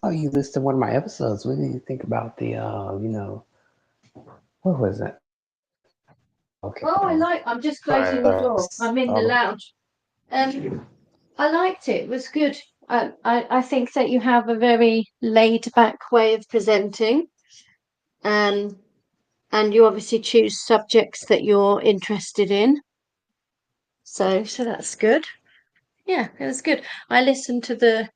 saw you listed one of my episodes. What do you think about the, what was it? Okay, Oh, hold on. I'm just Sorry, closing the sorry. door. I'm in the lounge. I liked it. It was good. I think that you have a very laid back way of presenting. Um, and you obviously choose subjects that you're interested in. So that's good. Yeah, it was good. I listened to the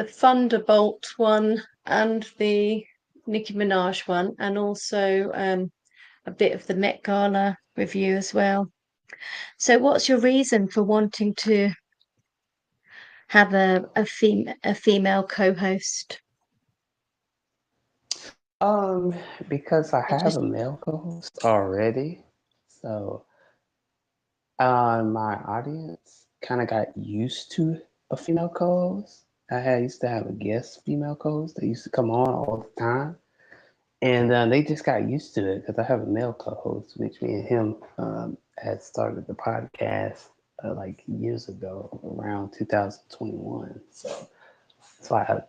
Thunderbolt one and the Nicki Minaj one, and also a bit of the Met Gala review as well. So, what's your reason for wanting to have a female co-host? Um, because I It have a just male co-host already, so my audience kind of got used to a female co-host. Used to have a guest female co-host that used to come on all the time, and they just got used to it because I have a male co-host, which me and him had started the podcast like years ago, around 2021. So that's why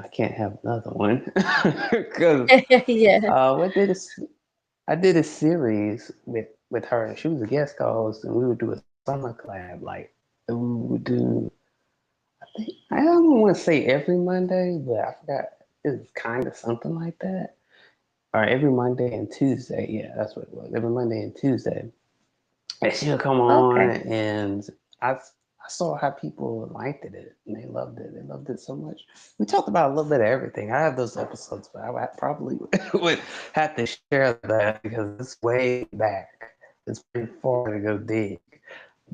I can't have another one because yeah. what did this? I did a series with her, and she was a guest co-host, and we would do a summer collab. Like we would do, I don't want to say every Monday, but I forgot. It was kind of something like that, or every Monday and Tuesday. Yeah, that's what it was. Every Monday and Tuesday, and she would come on, Okay. and I saw how people liked it, and they loved it. They loved it so much. We talked about a little bit of everything. I have those episodes, but I probably would have to share that because it's way back. It's pretty far to go dig,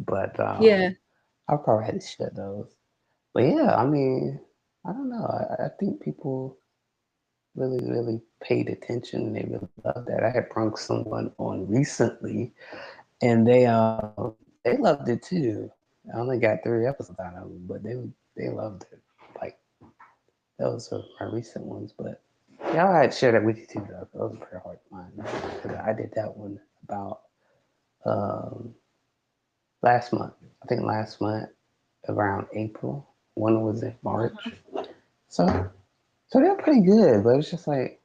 but Yeah. I probably had to share those. But yeah, I mean, I don't know. I think people really, really paid attention. And they really loved that. I had brung someone on recently, and they loved it too. I only got 3 episodes out of them, but they loved it. Like those are my recent ones, but yeah, I had shared that with you too. Though those are pretty hard to find. 'Cause I did that one about um, last month. I think last month around April. One was in March. So they're pretty good, but it's just like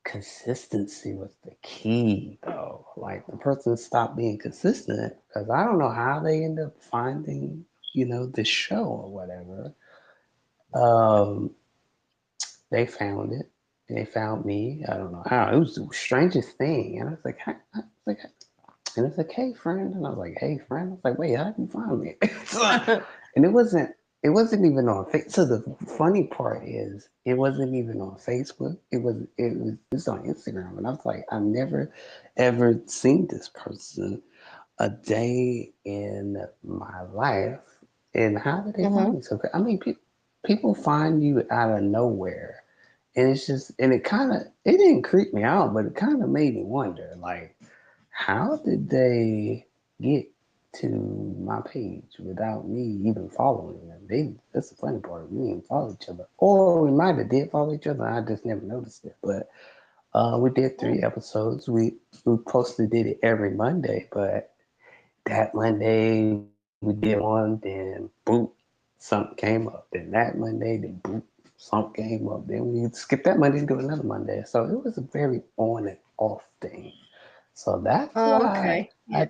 consistency was the key though. Like the person stopped being consistent because I don't know how they end up finding, the show or whatever. Um, they found it. And they found me. I don't know how. It was the strangest thing. And I was like, and it's like, hey friend. And I was like, hey friend. I was like, wait, how did you find me? And it wasn't even on Facebook. So the funny part is it wasn't even on Facebook. It was just on Instagram. And I was like, I've never ever seen this person a day in my life. And how did they find Mhm. me? So I mean, people find you out of nowhere. And it's just, and it didn't creep me out, but it kind of made me wonder, like, how did they get to my page without me even following them? That's the funny part. We didn't follow each other. Or we might have did follow each other. I just never noticed it. But we did 3 episodes. We posted did it every Monday, but that Monday we did one, then boop, something came up. Then that Monday, then boop, something came up. Then we skipped that Monday and do another Monday. So it was a very on and off thing. So that's Oh, why okay. I Yeah.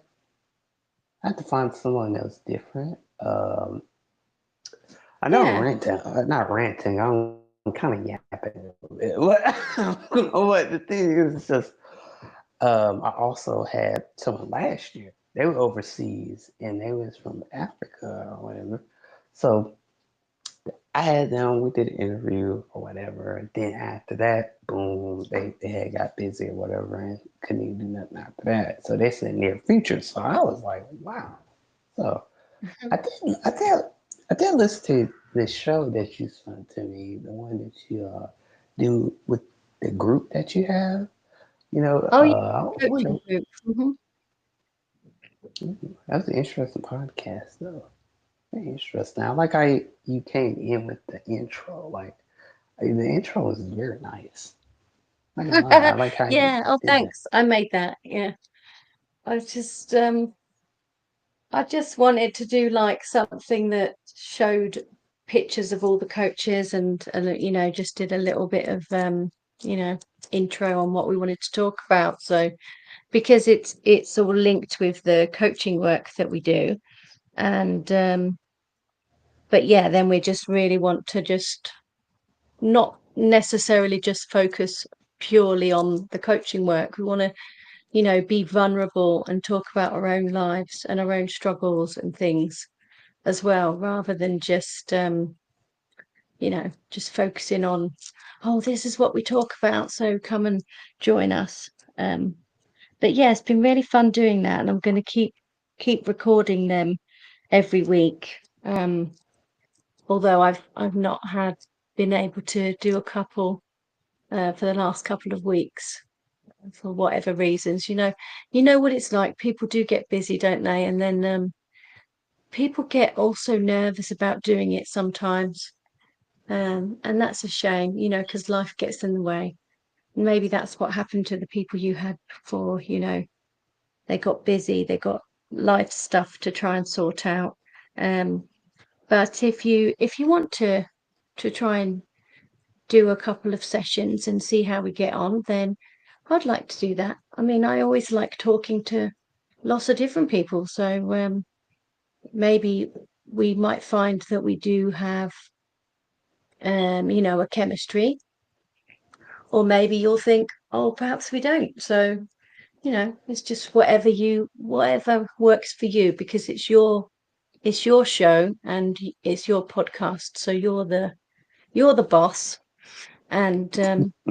had to find someone else different. I know I'm Yeah. ranting, not ranting. I'm kind of yapping a little bit. But the thing is, it's just I also had someone last year. They were overseas and they was from Africa or whatever. So I had them. We did an interview or whatever. And then after that, boom, they had got busy or whatever and couldn't even do nothing after that. So they said near future. So I was like, wow. So I did I did I did listen to the show that you sent to me, the one that you do with the group that you have. Oh, yeah. I wonder. Coaching group. That's an interesting podcast, though. Very interesting. I like how you came in with the intro. Like the intro was very nice. Not gonna lie, I like how you Yeah. Oh, did that. thanks. I made that. Yeah. I just um I just wanted to do like something that showed pictures of all the coaches and just did a little bit of you know intro on what we wanted to talk about. So because it's all linked with the coaching work that we do, and but yeah, then we just really want to just not necessarily just focus purely on the coaching work. We want to be vulnerable and talk about our own lives and our own struggles and things as well, rather than just focusing on, oh, this is what we talk about, so come and join us. But yeah, it's been really fun doing that, and I'm going to keep recording them every week. Although I've not been able to do a couple for the last couple of weeks for whatever reasons. You know what it's like. People do get busy, don't they? And then people get also nervous about doing it sometimes. And that's a shame, because life gets in the way. Maybe that's what happened to the people you had before. They got busy, they got life stuff to try and sort out. But if you want to try and do a couple of sessions and see how we get on, then I'd like to do that. I mean, I always like talking to lots of different people. So maybe we might find that we do have, a chemistry, or maybe you'll think, oh, perhaps we don't. So, it's just whatever works for you, because it's your show and it's your podcast. So you're the boss. And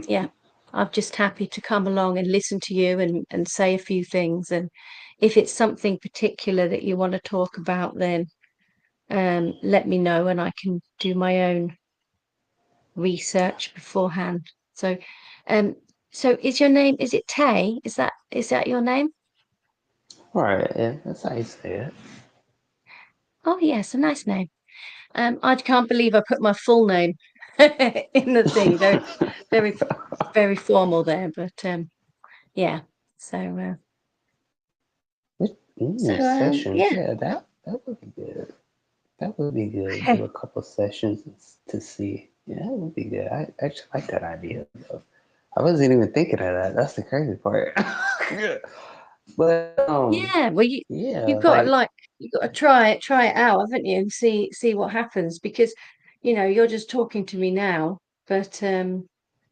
yeah, I'm just happy to come along and listen to you and say a few things. And if it's something particular that you want to talk about, then let me know and I can do my own research beforehand. So, um, so is it Tay? Is that your name? Right, yeah, that's how you say it. Oh yes, a nice name. I can't believe I put my full name in the thing. Very, very formal there, but yeah. So, Sessions, yeah. yeah, that would be good. That would be good. Do a couple sessions to see. Yeah, that would be good. I actually like that idea though. I wasn't even thinking of that. That's the crazy part. But Yeah, well, yeah, you've got to like like you've got to try it out, haven't you? And see what happens, because you're just talking to me now, but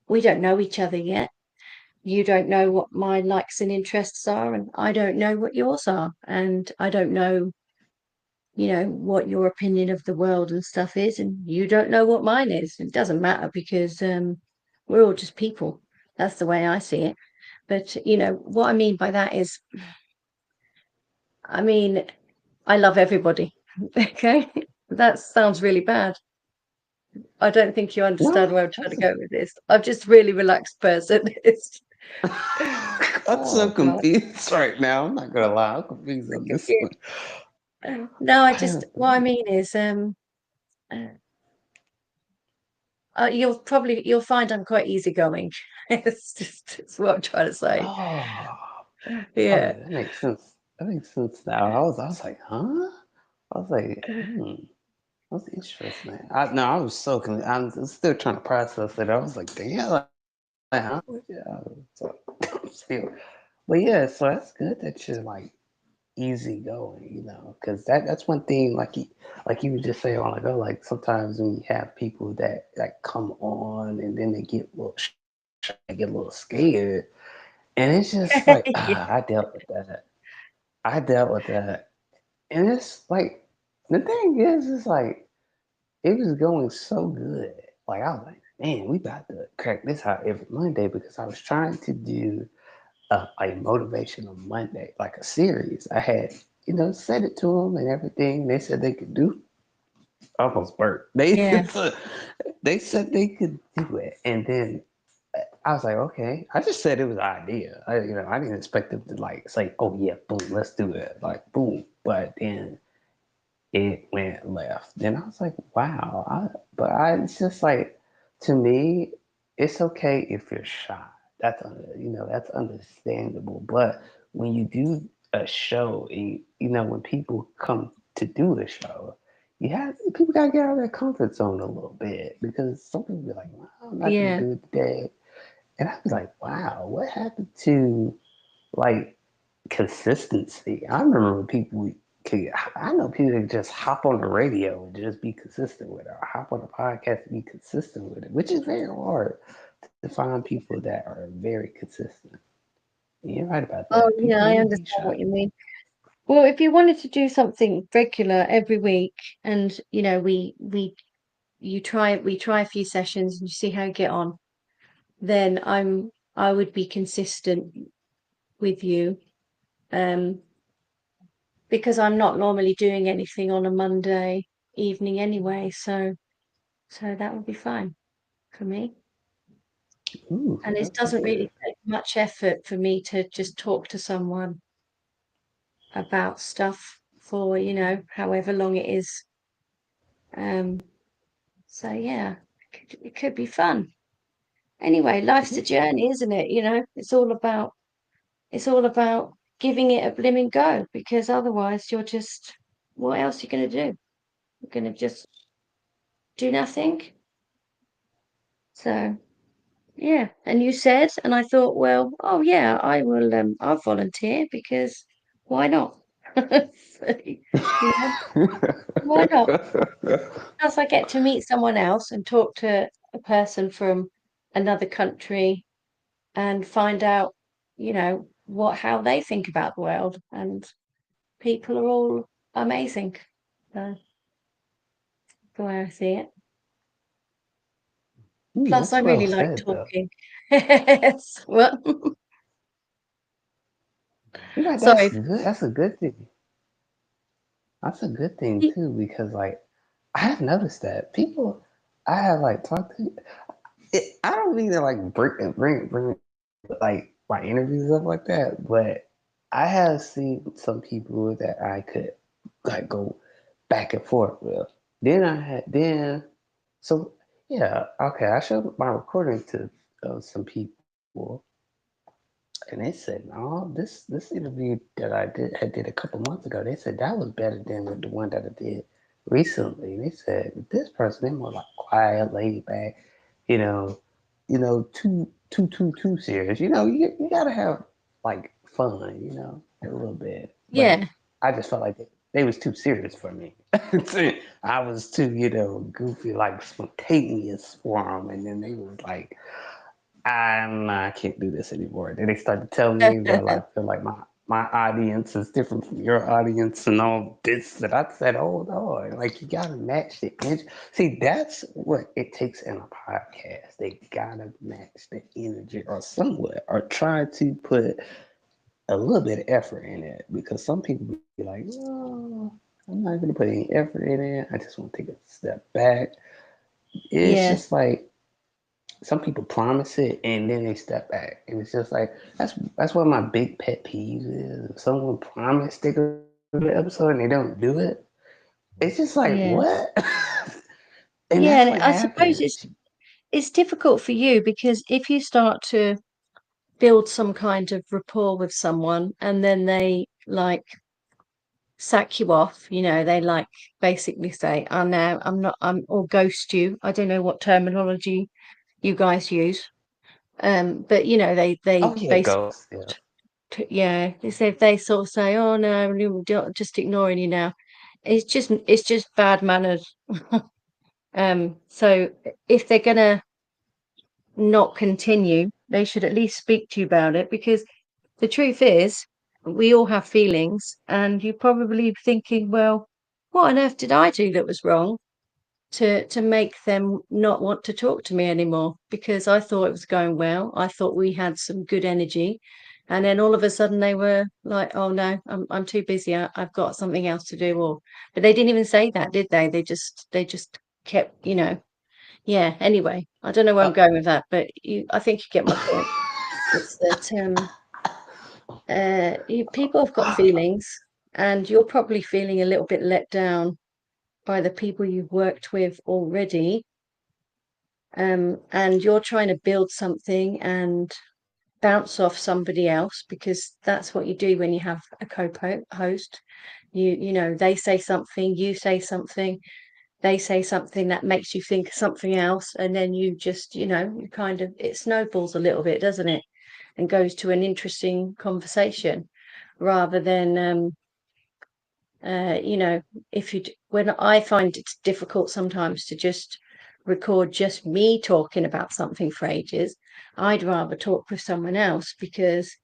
we don't know each other yet. You don't know what my likes and interests are, and I don't know what yours are, and I don't know, what your opinion of the world and stuff is, and you don't know what mine is. It doesn't matter, because we're all just people. That's the way I see it. But what I mean by that is, I mean, I love everybody. Okay. That sounds really bad. I don't think you understand no, where I'm trying to that's go with this. I'm just a really relaxed person. It's I'm so oh God. confused right now. I'm not gonna lie, I'm confused on this one. No, I, what I mean is uh, you'll find I'm quite easygoing. It's what I'm trying to say. oh, Yeah. okay, that makes sense. That makes sense now. I was like, huh? I was like, that's interesting. No, I was so I'm still trying to process it. I was like, damn, like, huh? Yeah, so, still, but yeah, so that's good that you're like easy going, because that's one thing. Like you were just saying a while ago. Like sometimes when you have people that come on and then they get a little shy, get a little scared, and it's just like Yeah. I dealt with that. I dealt with that, and it's like the thing is like it was going so good. Like I was like, man, we about to crack this out every Monday because I was trying to do a motivational Monday, like a series. I had, said it to them and everything. They said they could do. Almost burnt. Yeah. They said they could do it, and then I was like, okay. I just said it was an idea. I didn't expect them to like say, oh yeah, boom, let's do it, like boom. But then it went left. Then I was like, wow. It's just like, to me, it's okay if you're shy. That's understandable. But when you do a show, and when people come to do the show, yeah, people gotta get out of their comfort zone a little bit because some people be like, "Wow, I'm not gonna Yeah. do it today," and I was like, "Wow, what happened to like consistency?" I remember when people could, I know people that just hop on the radio and just be consistent with it, or hop on a podcast and be consistent with it, which is very hard to find people that are very consistent. You're right about Oh, that. yeah, People I need to be understand shot. what you mean. Well, if you wanted to do something regular every week, and we try a few sessions and you see how you get on, then I would be consistent with you. Um, because I'm not normally doing anything on a Monday evening anyway, so that would be fine for me. Ooh, And it that's doesn't good. really take much effort for me to just talk to someone about stuff for, however long it is. Um, so yeah, it could be fun. Anyway, life's a journey, isn't it? It's all about giving it a blimmin' go because otherwise you're just what else are you gonna do? You're gonna just do nothing. So yeah. And you said, and I thought, well, oh yeah, I'll volunteer because why not? So, why not? Plus I get to meet someone else and talk to a person from another country and find out, how they think about the world. And people are all amazing. So the way I see it. Ooh, Plus, I that's well really like said, though. talking. Yes. Well, You know, that's sorry. good. That's a good thing. That's a good thing too, because like I have noticed that people I have like talked to, I don't mean to like bring like my interviews and stuff like that, but I have seen some people that I could like go back and forth with. Then I had then so yeah, okay. I showed my recording to some people, and they said, "No, this interview that I did a couple months ago. They said that was better than the one that I did recently." And they said this person, they more like quiet, laid back, you know, too serious. You gotta have like fun, a little bit. But Yeah. I just felt like they was too serious for me. I was too, goofy, like spontaneous for them, and then they was like I can't do this anymore. Then they started telling me that I feel like my audience is different from your audience and all this. And I said, hold on, like you gotta match the energy. See, that's what it takes in a podcast. They gotta match the energy or somewhat, or try to put a little bit of effort in it because some people be like, no, I'm not gonna put any effort in it. I just want to take a step back. It's Yeah. just like some people promise it and then they step back, and it's just like that's what my big pet peeve is. If someone promised they're gonna do the episode and they don't do it, it's just like Yeah. what? And Yeah. that's And what I suppose happens. it's difficult for you because if you start to build some kind of rapport with someone and then they like sack you off, they like basically say, oh no, I'm not, or ghost you. I don't know what terminology you guys use. But they Oh yeah, basically, ghost. Yeah. yeah, they sort of say, oh no, just ignoring you now. It's just bad manners. So if they're gonna not continue, they should at least speak to you about it because the truth is, we all have feelings, and you're probably thinking, well, what on earth did I do that was wrong to make them not want to talk to me anymore? Because I thought it was going well. I thought we had some good energy. And then all of a sudden they were like, oh no, I'm too busy. I've got something else to do. But they didn't even say that, did they? They just kept, yeah. Anyway, I don't know where I'm Uh, going with that, but I think you get my point. It's that people have got feelings, and you're probably feeling a little bit let down by the people you've worked with already. And you're trying to build something, and bounce off somebody else, because that's what you do when you have a co-host. You know, they say something, you say something, they say something that makes you think something else, and then you just, you know, you kind of, it snowballs a little bit, doesn't it? And goes to an interesting conversation, rather than you know, if you when I find it's difficult sometimes to just record just me talking about something for ages, I'd rather talk with someone else, because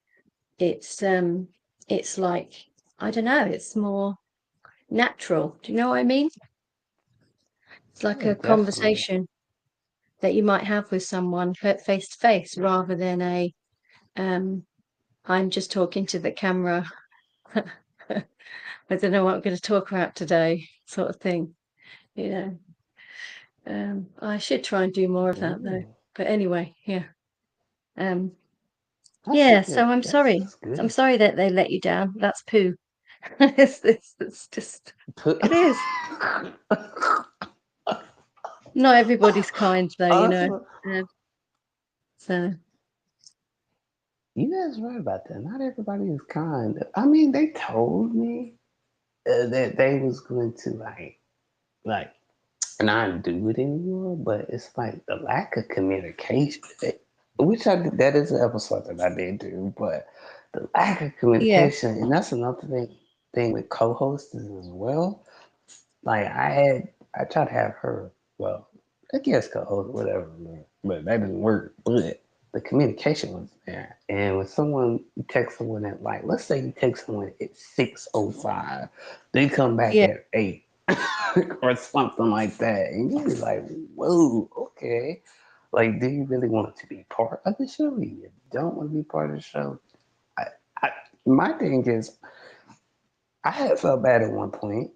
it's like, I don't know, it's more natural. Do you know what I mean? It's like Yeah, a definitely. conversation that you might have with someone face to face, rather than a um I'm just talking to the camera. I don't know what I'm going to talk about today, sort of thing, you know. I should try and do more of that though. Ooh, But anyway, yeah. Um, that's a yeah, so good. I'm sorry. That's I'm good. sorry that they let you down. That's poo. It's just, Put. it is. Not everybody's kind though, you know. Also, Um, so you guys right about that. Not everybody is kind. I mean, they told me that they was going to like not do it anymore, but it's like the lack of communication, which I did, that is an episode that I did do, but the lack of yeah, communication, and that's another thing with co-hosts as well. Like I tried to have her, well, I guess co-host, whatever, man, but that didn't work. But the communication was there, and when someone you text someone at, like, let's say you text someone at 6:05, they come back yeah, at 8 or something like that, and you'll be like, whoa, okay. Like, do you really want to be part of the show? You don't want to be part of the show. I, I, my thing is, I had felt bad at one point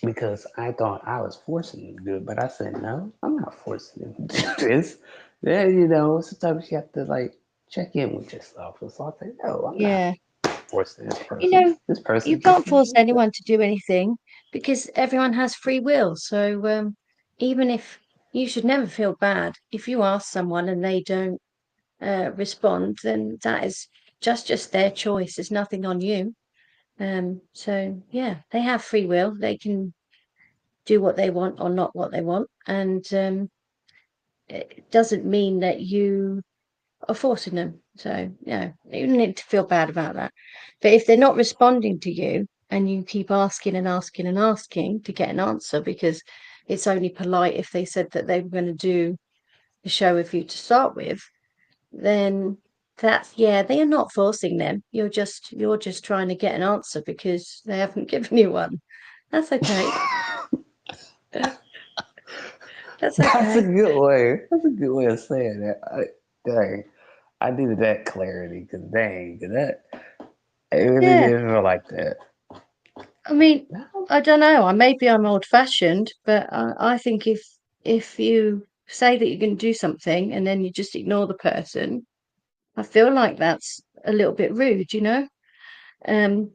because I thought I was forcing them to do it, but I said, no, I'm not forcing them to do this. Then, sometimes you have to like check in with yourself. So I said, no, I'm not yeah. forcing this You person. know, This you person can't just force doing it. anyone to do anything, because everyone has free will. So even if, you should never feel bad if you ask someone and they don't respond, then that is just their choice. It's nothing on you. So yeah, they have free will. They can do what they want or not what they want, and it doesn't mean that you are forcing them. So yeah, you don't need to feel bad about that. But if they're not responding to you, and you keep asking and asking and asking to get an answer, because it's only polite if they said that they were going to do the show with you to start with, then that's, yeah, they are not forcing them. You're just trying to get an answer because they haven't given you one. That's okay. That's That's a okay. good way. That's a good way of saying that. Dang, I needed that clarity because dang, that it really Yeah. did feel like that. I mean, No. I don't know. Maybe I'm old-fashioned, but I think if you say that you're going to do something and then you just ignore the person, I feel like that's a little bit rude, you know? Um,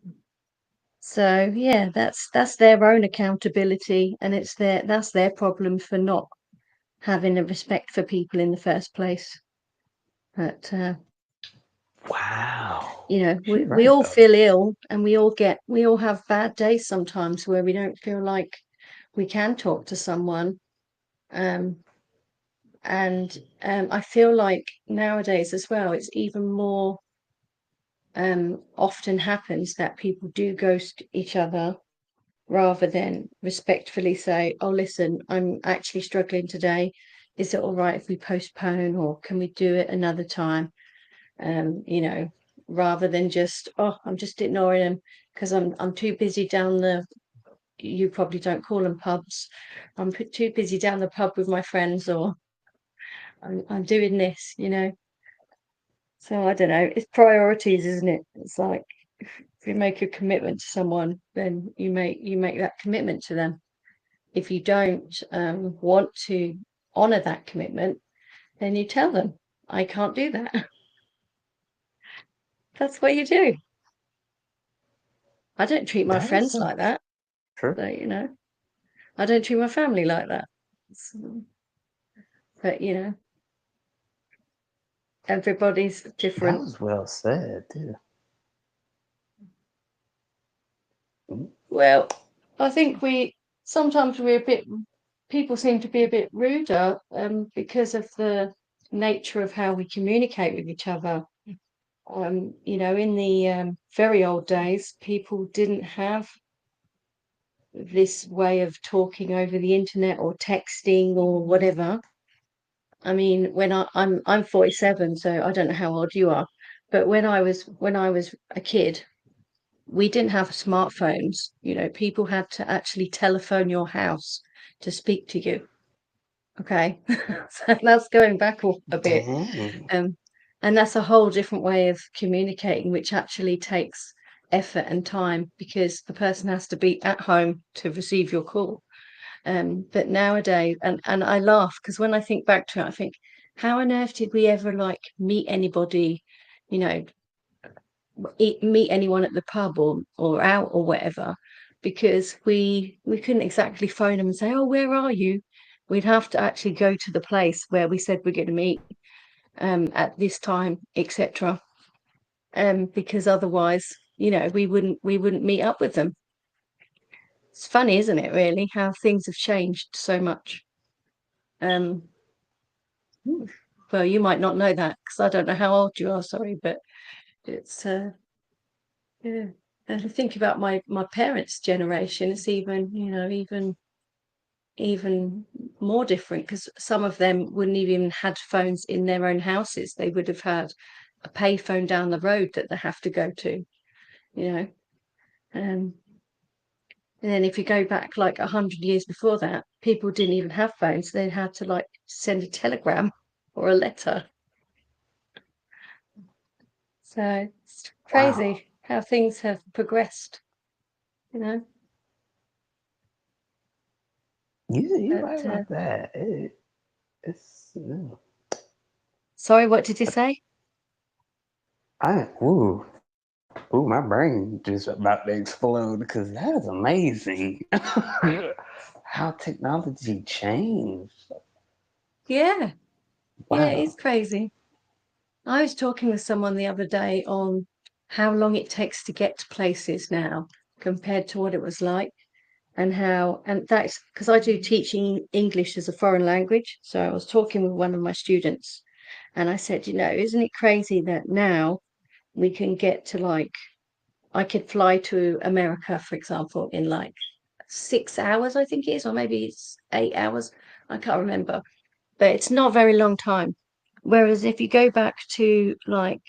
so yeah, that's their own accountability, and that's their problem for not having a respect for people in the first place. But Wow. you know, She we right all though. feel ill, and we all have bad days sometimes where we don't feel like we can talk to someone. Um, and I feel like nowadays as well, it's even more often happens that people do ghost each other, rather than respectfully say, "Oh, listen, I'm actually struggling today. Is it all right if we postpone, or can we do it another time?" You know, rather than just, "Oh, I'm just ignoring them because I'm too busy down the," you probably don't call them pubs. "I'm too busy down the pub with my friends," or I'm doing this, you know. So I don't know. It's priorities, isn't it? It's like, if you make a commitment to someone, then you make that commitment to them. If you don't want to honor that commitment, then you tell them, "I can't do that." That's what you do. I don't treat my That is friends so like that. true. So, you know, I don't treat my family like that. But you know, Everybody's That different. was well said, too. Mm. Well, I think we sometimes we're a bit, people seem to be a bit ruder because of the nature of how we communicate with each other. In the very old days, people didn't have this way of talking over the internet or texting or whatever. I mean, I'm 47, so I don't know how old you are, but when I was a kid, we didn't have smartphones. People had to actually telephone your house to speak to you. Okay, so that's going back a bit. Dang. Um, and that's a whole different way of communicating, which actually takes effort and time because the person has to be at home to receive your call. But nowadays, and I laugh because when I think back to it, I think, how on earth did we ever like meet anybody, you know, meet anyone at the pub or out or whatever, because we couldn't exactly phone them and say, oh, where are you? We'd have to actually go to the place where we said we're going to meet at this time, etc. Because otherwise, we wouldn't meet up with them. It's funny, isn't it, really, how things have changed so much. Um, well, you might not know that because I don't know how old you are, sorry, but it's yeah. And to think about my parents' generation, it's even more different because some of them wouldn't even had phones in their own houses. They would have had a payphone down the road that they have to go to, you know. Um, and then if you go back like 100 years before that, people didn't even have phones. They had to like send a telegram or a letter. So it's Wow. crazy how things have progressed, you know. You're right But about that. It's, yeah. sorry, what did you say? Ooh, ooh, my brain just about to explode because that is amazing. How technology changed. Yeah, yeah, Wow. it's crazy. I was talking with someone the other day on how long it takes to get to places now compared to what it was like, and that's because I do teaching English as a foreign language. So I was talking with one of my students, and I said, isn't it crazy that now we can get to like, I could fly to America, for example, in like 6 hours, I think it is, or maybe it's 8 hours. I can't remember, but it's not a very long time. Whereas if you go back to like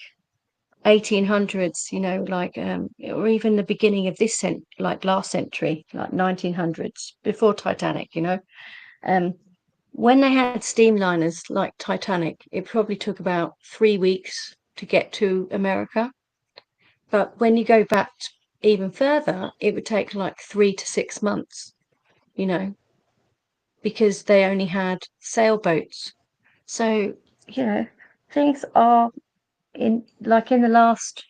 1800s, like or even the beginning of this like last century, like 1900s, before Titanic, um, when they had steamliners like Titanic, it probably took about 3 weeks to get to America. But when you go back even further, it would take like 3 to 6 months, you know, because they only had sailboats. So, you know, things are in the last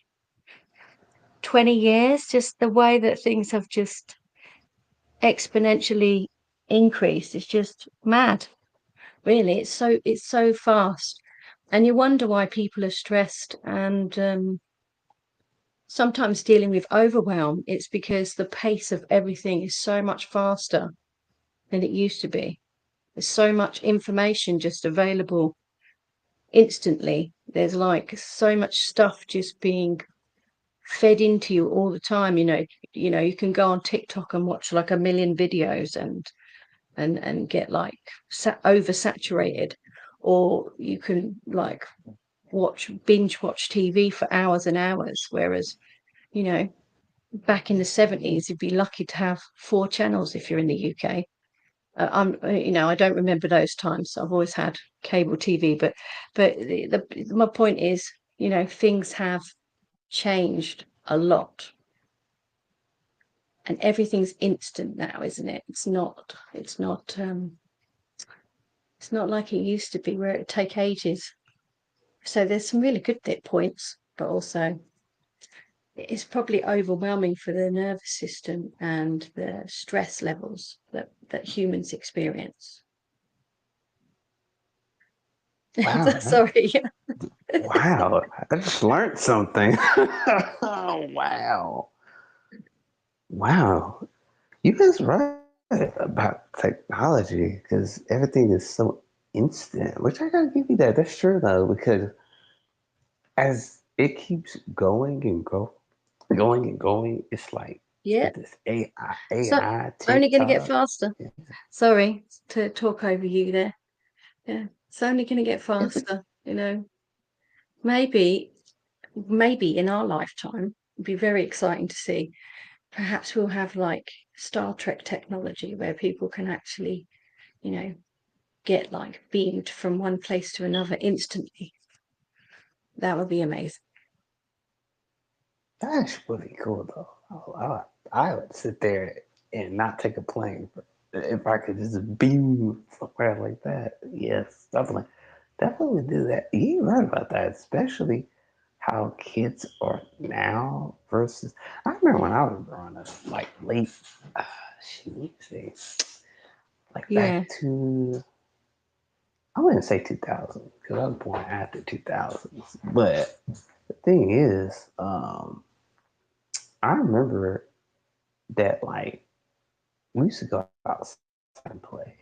20 years, just the way that things have just exponentially increased is just mad. Really, it's so fast. And you wonder why people are stressed and sometimes dealing with overwhelm. It's because the pace of everything is so much faster than it used to be. There's so much information just available instantly. There's like so much stuff just being fed into you all the time. You can go on TikTok and watch like a million videos and get like oversaturated, or you can like binge watch TV for hours and hours. Whereas, you know, back in the 70s, you'd be lucky to have 4 channels if you're in the UK. I don't remember those times. I've always had cable TV, but my point is, things have changed a lot, and everything's instant now, isn't it? It's not like it used to be where it'd take ages. So there's some really good points, but also it's probably overwhelming for the nervous system and the stress levels that humans experience. Wow. Sorry. Wow, I just learned something. Oh, wow. Wow. You guys right about technology because everything is so instant, which I gotta give you that. That's true though, because as it keeps going and going, it's like Yeah. with this So AI, only going to get TikTok. faster. Yeah. Sorry to talk over you there. Yeah. It's only going to get faster, you know. Maybe, maybe in our lifetime, it'd be very exciting to see. Perhaps we'll have like Star Trek technology where people can actually, you know, get like beamed from one place to another instantly. That would be amazing. That's really cool though. I would sit there and not take a plane if I could just beam somewhere like that. Yes, definitely would do that. You're right about that, especially how kids are now versus. I remember when I was growing up, like late, uh, shoot, let me see, like Yeah. back to I wouldn't say 2000 because I was born after 2000s. But the thing is, I remember that like we used to go outside and play.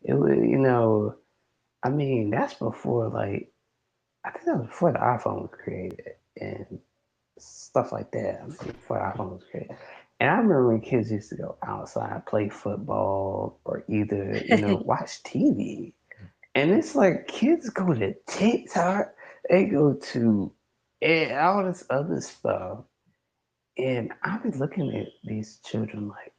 It was, I mean, that's before like I think that was before the iPhone was created and stuff like that. I mean, before the iPhone was created. And I remember when kids used to go outside, play football, or either, watch TV. And it's like kids go to TikTok, they go to all this other stuff. And I be looking at these children like,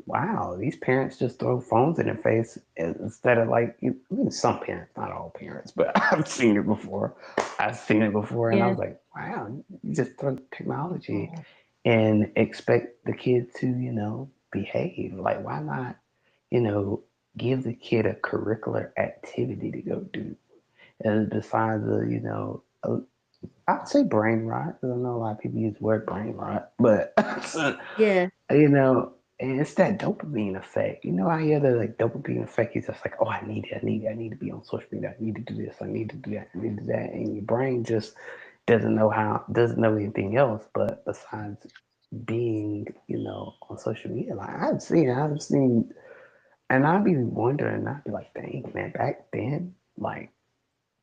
wow, these parents just throw phones in their face instead of like, I mean, some parents, not all parents, but I've seen it before. I've seen it before, and I Yeah. was like, wow, you just throw technology and expect the kid to, behave. Like, why not, you know, give the kid a curricular activity to go do, and besides the, I'd say brain rot. I don't know a lot of people use the word brain rot, but Yeah. and it's that dopamine effect. You know, I hear the like dopamine effect. It's just like, oh, I need to be on social media. I need to do this. I need to do that. I need to do that. And your brain just doesn't know anything else. But besides being, on social media, like I've seen, and I'd be wondering. I'd be like, dang, man, back then, like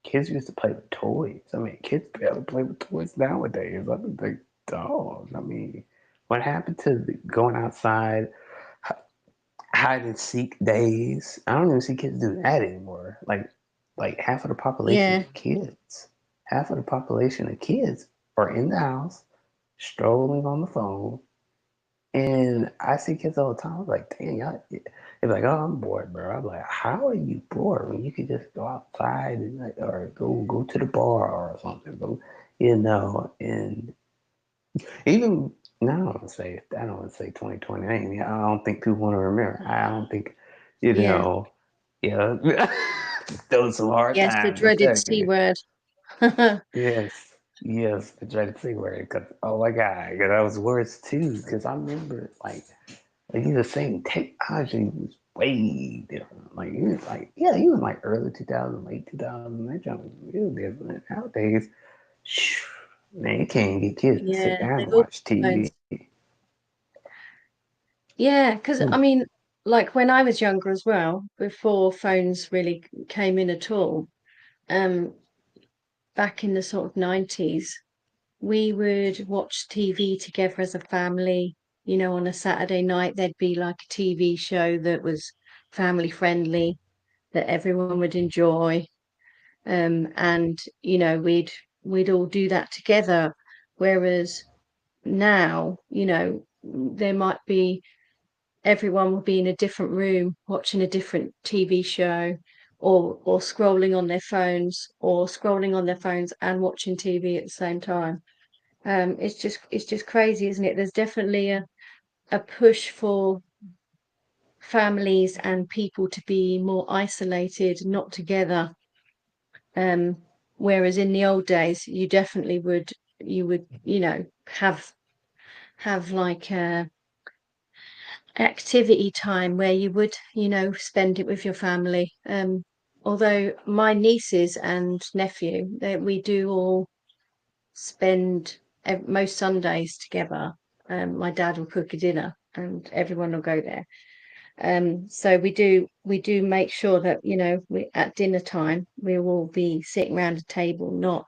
kids used to play with toys. I mean, kids barely play with toys nowadays. I mean, like dogs. I mean, what happened to going outside, hide and seek days? I don't even see kids do that anymore. Like half of the population Yeah. of kids, half of the population of kids are in the house, strolling on the phone, and I see kids all the time. I'm like, dang, y'all. They're like, oh, I'm bored, bro. I'm like, how are you bored when you could just go outside and like, or go to the bar or something, and even now I don't want to say 2020. I don't think people want to remember. I don't think, you Yeah. know, yeah, those some hard Yes, the times. I dreaded tell C you. word. Yes, yes, I tried to say word because oh my god, because I was words too. Because I remember like you were saying, technology was way different. Like it was like yeah, even like early 2000, late 2000, that jump was real different. Nowadays, shh, man, you can't get kids to sit Yeah, down they've and all watch TV. phones. Yeah, because Hmm. I mean, like when I was younger as well, before phones really came in at all, um, back in the sort of 90s, we would watch TV together as a family. You know, on a Saturday night, there'd be like a TV show that was family friendly that everyone would enjoy. And we'd all do that together. Whereas now, there might be everyone will be in a different room watching a different TV show or scrolling on their phones or scrolling on their phones and watching TV at the same time. It's just crazy, isn't it? There's definitely a push for families and people to be more isolated, not together. Whereas in the old days, you would, have like a activity time where you would, spend it with your family. although my nieces and nephew, we do all spend most Sundays together. My dad will cook a dinner, and everyone will go there. So we do make sure that, we at dinner time we will be sitting around a table, not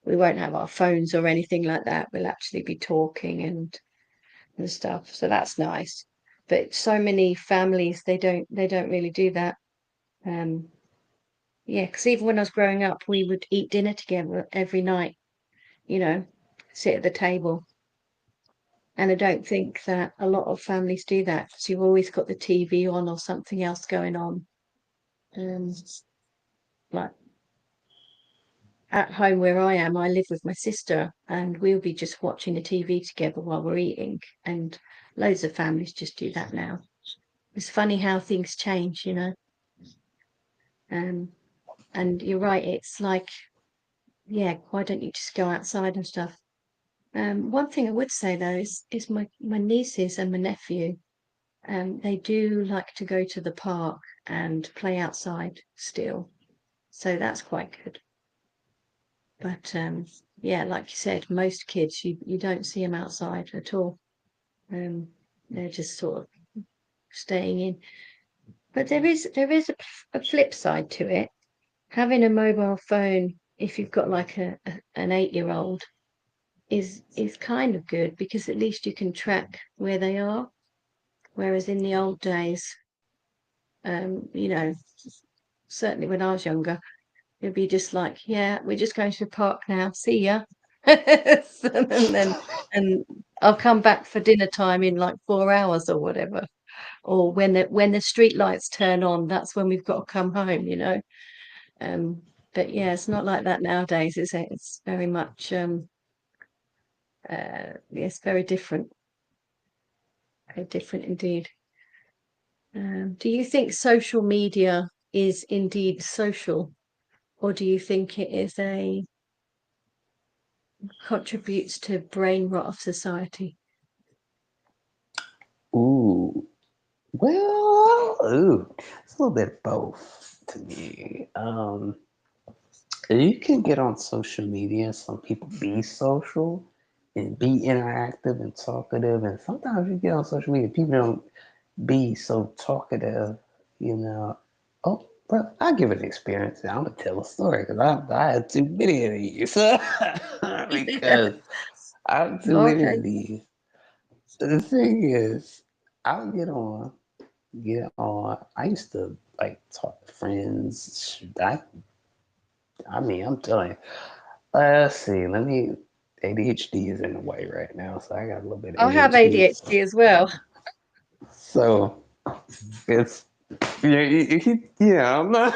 we won't have our phones or anything like that. We'll actually be talking and stuff. So that's nice. But so many families, they don't really do that. Um, yeah, because even when I was growing up, we would eat dinner together every night, you know, sit at the table. And I don't think that a lot of families do that because you've always got the TV on or something else going on. Um, like at home where I am, I live with my sister and we'll be just watching the TV together while we're eating. And loads of families just do that now. It's funny how things change. Um, and you're right, it's like, yeah, why don't you just go outside and stuff? One thing I would say though is my nieces and my nephew, they do like to go to the park and play outside still. So that's quite good. But yeah, like you said, most kids you don't see them outside at all. Um, they're just sort of staying in. But there is a flip side to it. Having a mobile phone, if you've got like an 8-year-old, is kind of good because at least you can track where they are. Whereas in the old days, you know, certainly when I was younger, it'd be just like, yeah, we're just going to the park now. See ya. And then and I'll come back for dinner time in like 4 hours or whatever. Or when the street lights turn on, that's when we've got to come home. Um, but yeah, it's not like that nowadays, is it? It's very much yes, very different indeed. Do you think social media is indeed social, or do you think it is a contributes to brain rot of society? Ooh, well, it's a little bit of both to me. You can get on social media. Some people be social and be interactive and talkative, and sometimes you get on social media, people don't be so talkative, you know. Oh, but I'll give it an experience. I'm gonna tell a story because I had too many of these. Because I have too many Okay. of these. The thing is, I'll get on. I used to like talk to friends. I mean, I'm telling you. Let's see. Let me. ADHD is in the way right now, so I got a little bit of I have ADHD. So, ADHD as well. so it's yeah. I'm not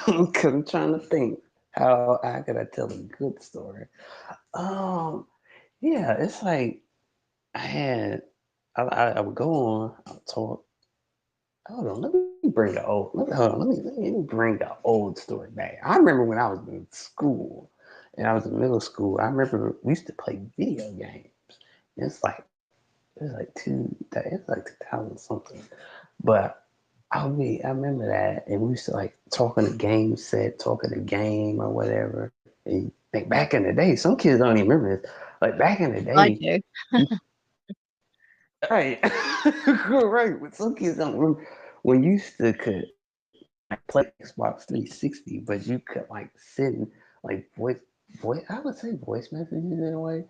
because I'm trying to think how could I tell a good story. Um, yeah, it's like I had I would go on. I would talk. Hold on, let me bring the old. Hold on, let me bring the old story back. I remember when I was in school, and I was in middle school. I remember we used to play video games. It's like it's like 2000 something. But I remember that, and we used to like talking the game set, talking the game or whatever. And like back in the day, some kids don't even remember this. Like back in the I day, do. you right, right. But some kids don't remember when you used to could like play Xbox 360, but you could like send like voice. I would say voice messages in a way,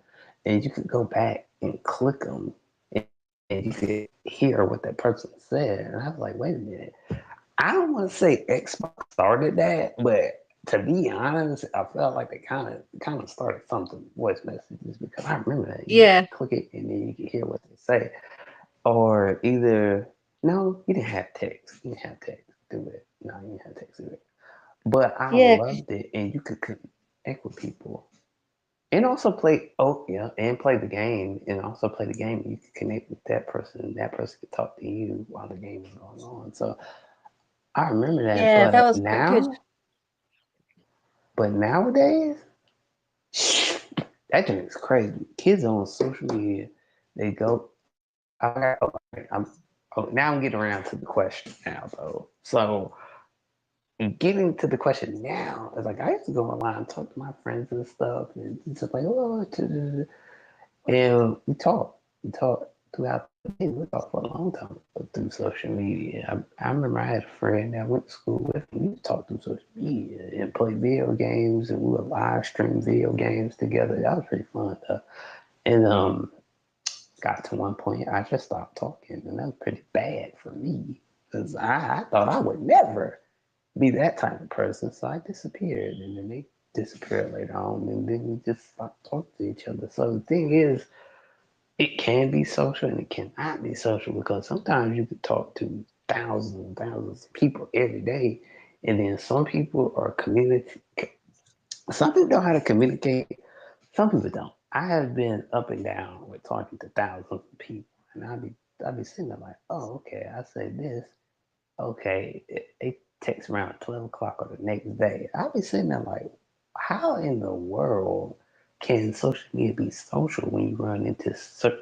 and you could go back and click them, and you could hear what that person said. And I was like, wait a minute. I don't want to say Xbox started that, but to be honest, I felt like they kind of started something voice messages because I remember that you Yeah. click it and then you could hear what they say, or either no, you didn't have text, you didn't have text do it. No, you didn't have text do it. But I Yeah. loved it, and you could connect with people and also play. Oh yeah, and play the game, and also play the game. You could connect with that person, and that person could talk to you while the game is going on. So I remember that, Yeah, that was quite good. but nowadays, that thing is crazy. Kids on social media, they go. I'm. Oh, now I'm getting around to the question now, though. So getting to the question now, it's like I used to go online and talk to my friends and stuff, and it's just like, oh, and we talk throughout the day. We talked for a long time through social media. I remember I had a friend that I went to school with, and we talked through social media and play video games, and we would live stream video games together. That was pretty fun, though. And got to one point I just stopped talking, and that was pretty bad for me because I thought I would never be that type of person. So I disappeared, and then they disappeared later on, and then we just stopped talking to each other. So the thing is, it can be social and it cannot be social because sometimes you could talk to thousands and thousands of people every day, and then some people are community. Some people know how to communicate. Some people don't. I have been up and down with talking to thousands of people, and I'll be sitting there like, oh, okay, I said this. Okay, it takes around 12 o'clock or the next day. I'll be sitting there like, how in the world can social media be social when you run into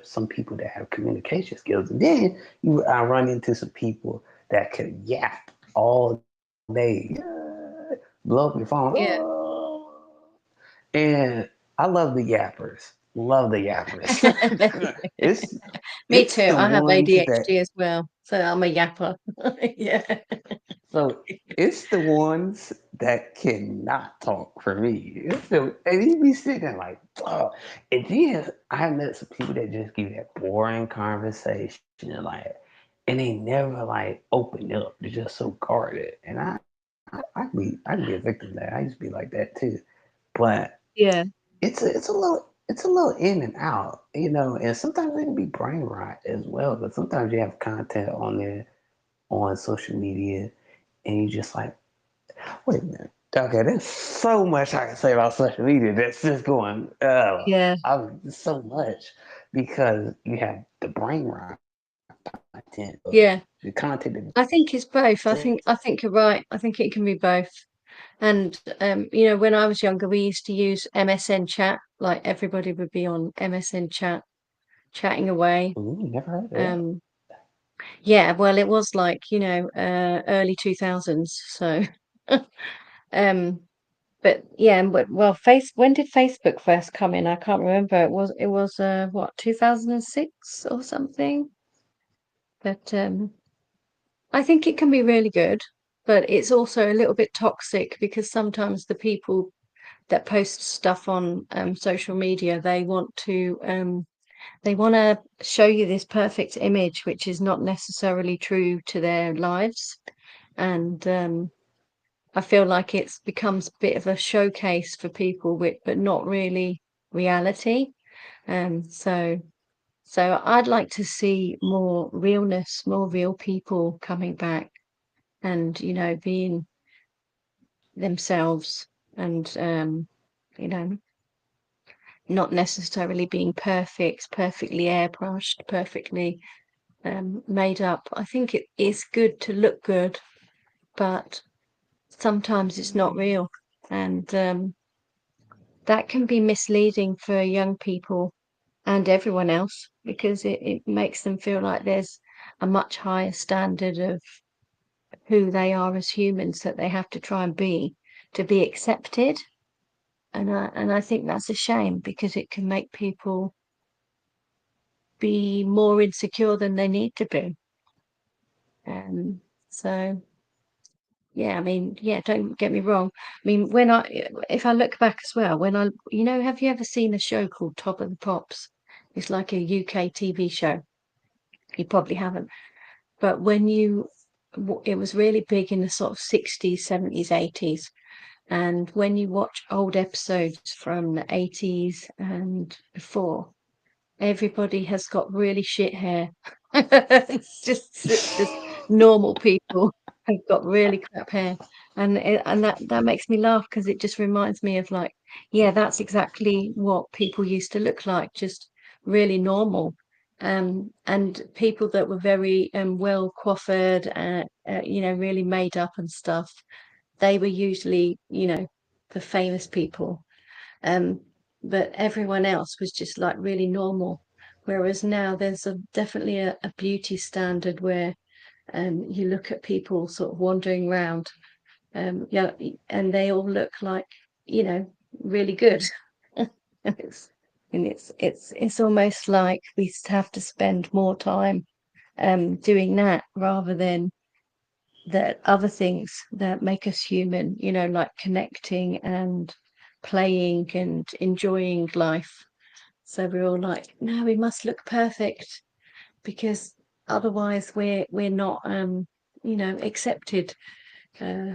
some people that have communication skills? And then I run into some people that could yap all day, blow up your phone. Yeah. Oh. And I love the yappers. Love the yappers. it's Me it's too. the I have ones ADHD that as well, so I'm a yapper. Yeah. So it's the ones that cannot talk for me. And you be sitting there like, oh. And then I met some people that just give that boring conversation and they never like open up. They're just so guarded. And I can be a victim of that. I used to be like that too. But Yeah. it's a little in and out, and sometimes it can be brain rot as well. But sometimes you have content on there on social media and you just like, wait a minute. Okay, there's so much I can say about social media that's just going, Yeah. so much because you have the brain rot content of Yeah. the content that I think it's both. I says. think I think you're right. I think it can be both. And when I was younger, we used to use MSN chat. Like everybody would be on MSN chat, chatting away. Ooh, never heard of that. Um, yeah, well, it was like, early 2000s. So, um, but yeah, well, when did Facebook first come in? I can't remember. It was what, 2006 or something? But I think it can be really good, but it's also a little bit toxic because sometimes the people that post stuff on social media, they want to show you this perfect image, which is not necessarily true to their lives. And I feel like it's becomes a bit of a showcase for people, but not really reality. So I'd like to see more realness, more real people coming back and, being themselves and, you know, not necessarily being perfect, perfectly airbrushed, perfectly made up. I think it is good to look good, but sometimes it's not real. And that can be misleading for young people and everyone else because it makes them feel like there's a much higher standard of who they are as humans that they have to try and be to be accepted. And I think that's a shame because it can make people be more insecure than they need to be. So yeah, I mean, yeah, don't get me wrong. I mean, if I look back as well, have you ever seen a show called Top of the Pops? It's like a UK TV show. You probably haven't. But it was really big in the sort of 60s, 70s, 80s. And when you watch old episodes from the 80s and before, everybody has got really shit hair. It's just normal people have got really crap hair, and that makes me laugh because it just reminds me of like, yeah, that's exactly what people used to look like, just really normal. And people that were very well coiffured, really made up and stuff. They were usually, the famous people. Um, but everyone else was just like really normal. Whereas now there's definitely a beauty standard where you look at people sort of wandering around Yeah, and they all look like, really good. And it's almost like we have to spend more time doing that rather than the other things that make us human, like connecting and playing and enjoying life. So we're all like, no, we must look perfect because otherwise we're not accepted.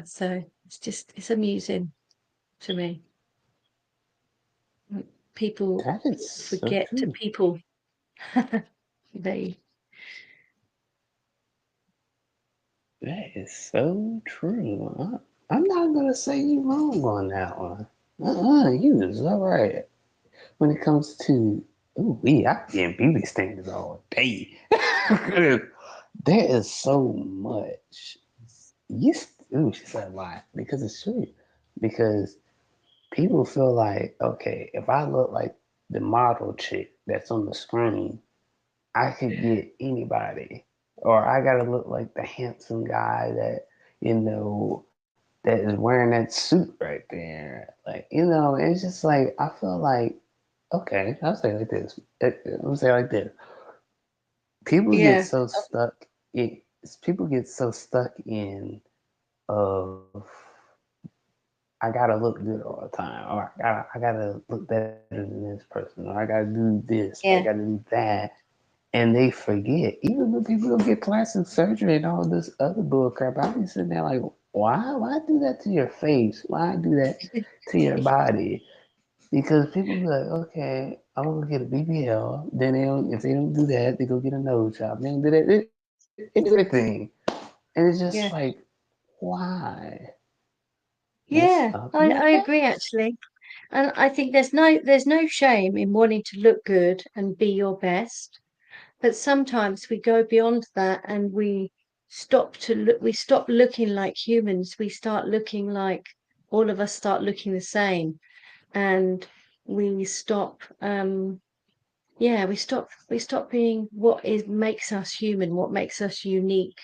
So it's amusing to me. People That is so forget to true. people. They That is so true. I'm not gonna say you wrong on that one. You is all right when it comes to. Ooh, I get beauty standards all day. There is so much. Ooh, she said a lot because it's true. Because people feel like, okay, if I look like the model chick that's on the screen, I could get anybody. Or I gotta look like the handsome guy that, that is wearing that suit right there. Like, it's just like, I feel like, okay, I'll say it like this. Let me say it like this. People get Yeah, so stuck in, people get so stuck in, of, I gotta look good all the time, or I gotta look better than this person, or I gotta do this, or I gotta yeah, do that, and they forget. Even when people don't get plastic surgery and all this other bull crap, I be sitting there like, why do that to your face? Why do that to your body? Because people be like, okay, I'm gonna get a BBL. Then if they don't do that, they go get a nose job. They don't do that. Everything, and it's just yeah, like, why? It's yeah. up I your agree actually. And I think there's no shame in wanting to look good and be your best. But sometimes we go beyond that and we stop looking like humans. We start looking like all of us start looking the same. And we stop we stop being what is makes us human, what makes us unique.